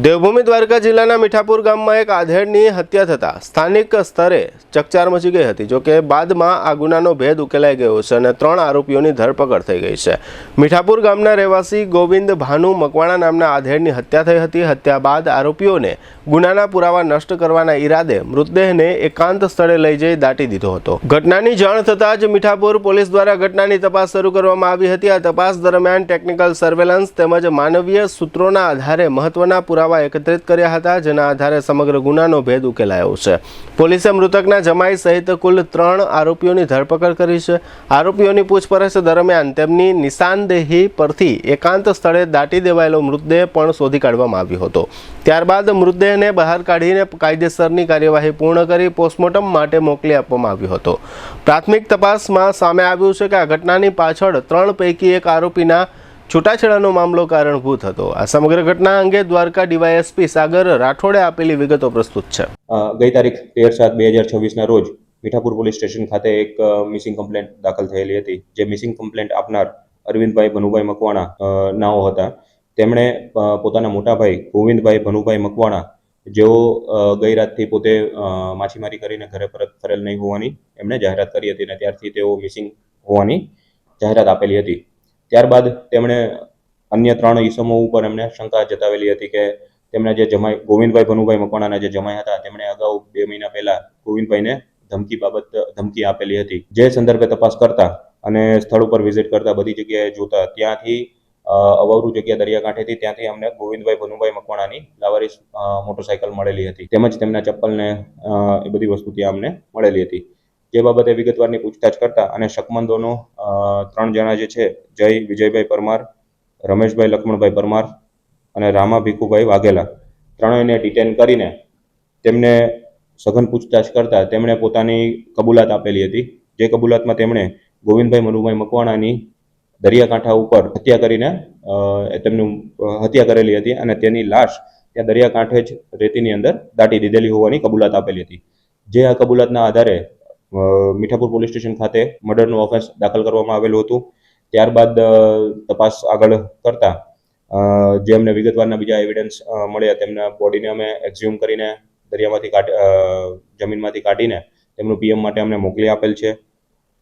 દેવભૂમિ દ્વારકા જિલ્લાના મીઠાપુર ગામમાં એક આધેડની હત્યા થતાં સ્થાનિક સ્તરે ચકચાર મચી ગઈ હતી। જોકે બાદમાં આ ગુનાનો ભેદ ઉકેલાઈ ગયો છે અને 3 આરોપીઓની ધરપકડ થઈ ગઈ છે। મીઠાપુર ગામના રહેવાસી ગોવિંદ ભાનુ મકવાણા નામના આધેડની હત્યા થઈ હતી। હત્યા બાદ આરોપીઓને ગુનાના પુરાવા નષ્ટ કરવાના ઈરાદે મૃતદેહને એકાંત સ્થળે લઈ જઈ દાટી દીધો હતો। ઘટનાની જાણ થતાં જ મીઠાપુર પોલીસ દ્વારા ઘટનાની તપાસ શરૂ કરવામાં આવી હતી। આ તપાસ દરમિયાન ટેકનિકલ સર્વેલન્સ તેમજ માનવીય સૂત્રોના આધારે મહત્વના પુરાવા એકત્રિત કર્યા હતા, જેના આધારે સમગ્ર ગુનાનો ભેદ ઉકેલાયો છે। પોલીસે મૃતકના જમાઈ સહિત કુલ 3 આરોપીઓની ધરપકડ કરી છે। આરોપીઓની પૂછપરછ દરમિયાન તેમની નિશાનદેહી પરથી એકાંત સ્થળે દાટી દેવાયેલો મૃતદેહ પણ શોધી કાઢવામાં આવ્યો હતો। ત્યારબાદ મૃતદેહને બહાર કાઢીને કાયદેસરની કાર્યવાહી પૂર્ણ કરી પોસ્ટમોર્ટમ માટે મોકલી આપવામાં આવ્યો હતો। પ્રાથમિક તપાસમાં સામે આવ્યું છે કે આ ઘટનાની પાછળ 3 પૈકી એક આરોપીના છૂટાછેડાનો મામલો કારણભૂત હતો। આ સમગ્ર ઘટના અંગે દ્વારકા ડીવાયએસપી સાગર રાઠોડે આપેલી વિગતો પ્રસ્તુત છે। ગઈ તારીખ 13/7/2026 ના રોજ મીઠાપુર પોલીસ સ્ટેશન ખાતે એક મિસિંગ કમ્પ્લેન્ટ દાખલ થયેલી હતી। જે મિસિંગ કમ્પ્લેન્ટ આપનાર અરવિંદભાઈ ભનુભાઈ મકવાણા નાઓ હતા। તેમણે પોતાના મોટા ભાઈ ગોવિંદભાઈ ભનુભાઈ મકવાણા જેઓ ગઈ રાતથી પોતે માછીમારી કરીને ઘરે પરત ફરેલ નહીં હોવાની એમણે જાહેરાત કરી હતી અને ત્યારથી તેઓ મિસિંગ હોવાની જાહેરાત આપેલી હતી। ત્યારબાદ તેમણે અન્ય 3 ઈસમો ઉપર એમને શંકા જતાવેલી હતી કે તેમના જે જમાઈ ગોવિંદભાઈ ભનુભાઈ મકવાણાના જે જમાઈ હતા તેમણે અગાઉ 2 મહિના પહેલા ગોવિંદભાઈને ધમકી આપેલી હતી। જે સંદર્ભે તપાસ કરતા અને સ્થળ ઉપર વિઝિટ કરતા બધી જગ્યાએ જોતા ત્યાંથી અવાવરૂ જગ્યા દરિયાકાંઠેથી ત્યાંથી અમને ગોવિંદભાઈ ભનુભાઈ મકવાણાની લાવારીસ મોટરસાયકલ મળેલી હતી, તેમજ તેમના ચપ્પલને એ બધી વસ્તુ ત્યાં અમને મળેલી હતી। જે બાબતે વિગતવારની પૂછતાછ કરતા અને શકમંદોનો 3 જણા જે છે જય વિજયભાઈ પરમાર, રમેશભાઈ લક્ષ્મણભાઈ પરમાર અને રામા ભીખુભાઈ વાઘેલા ત્રણેયને ડિટેન કરીને તેમને સઘન પૂછતાછ કરતા તેમણે પોતાની કબૂલાત આપેલી હતી। જે કબૂલાતમાં તેમણે ગોવિંદભાઈ મનુભાઈ મકવાણાની દરિયાકાંઠા ઉપર હત્યા કરીને તેમનું હત્યા કરેલી હતી અને તેની લાશ ત્યાં દરિયાકાંઠે જ રેતીની અંદર દાટી દીધેલી હોવાની કબૂલાત આપેલી હતી। જે આ કબૂલાતના આધારે મીઠાપુર પોલીસ સ્ટેશન ખાતે મર્ડરનું ઓફેન્સ દાખલ કરવામાં આવેલું હતું। ત્યારબાદ તપાસ આગળ કરતા જે અમને વિગતવારના બીજા એવિડન્સ મળ્યા તેમના બોડીને અમે એક્ઝ્યુમ કરીને જમીનમાંથી કાઢીને તેમનું પીએમ માટે અમને મોકલી આપેલ છે।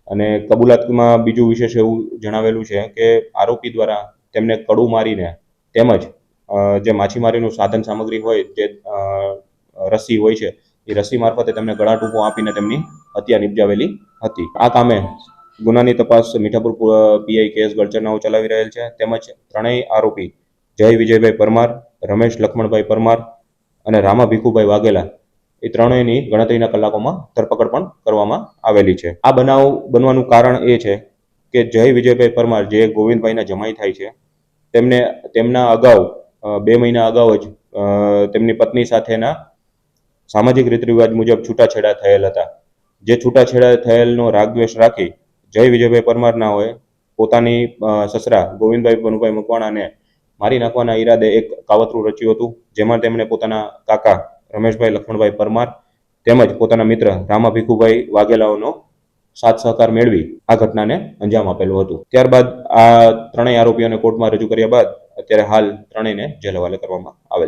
અને કબૂલાતમાં બીજું વિશેષ એવું જણાવેલું છે કે આરોપી દ્વારા તેમને કડું મારીને તેમજ જે માછીમારીનું સાધન સામગ્રી હોય જે રસ્સી હોય છે એ રસ્સી મારફતે તેમને ગળા ટૂંપો આપીને તેમની હત્યા નિપજાવેલી હતી। આ કામે ગુનાની તપાસ મીઠાપુર પીઆઈ કેએસ ગળચરનાઓ ચલાવી રહેલ છે। તેમજ 3 આરોપી જય વિજયભાઈ પરમાર, રમેશ લક્ષ્મણભાઈ પરમાર અને રામા ભીખુભાઈ વાઘેલા એ ત્રણેયની ગણતરીના કલાકોમાં ધરપકડ પણ કરવામાં આવેલી છે। આ બનાવ બનવાનું કારણ એ છે કે જય વિજયભાઈ પરમાર જે ગોવિંદભાઈના જમાઈ થાય છે તેમના અગાઉ 2 મહિના અગાઉ જ તેમની પત્ની સાથેના સામાજિક રીત રિવાજ મુજબ છૂટાછેડા થયેલ હતા। જે છૂટાછેડા થયેલનો રાગદ્વેષ રાખી જય વિજયભાઈ પરમારના હોય પોતાની સસરા ગોવિંદભાઈ ભનુભાઈ મકવાણાને મારી નાખવાના ઈરાદે એક કાવતરું રચ્યું હતું, જેમાં તેમણે પોતાના કાકા રમેશભાઈ લક્ષ્મણભાઈ પરમાર તેમજ પોતાના મિત્ર રામા ભીખુભાઈ વાઘેલાઓનો સાથ સહકાર મેળવી આ ઘટનાને અંજામ આપેલું હતું। ત્યારબાદ આ 3 આરોપીઓને કોર્ટમાં રજૂ કર્યા બાદ અત્યારે હાલ 3ને જેલ હવાલે કરવામાં આવેલ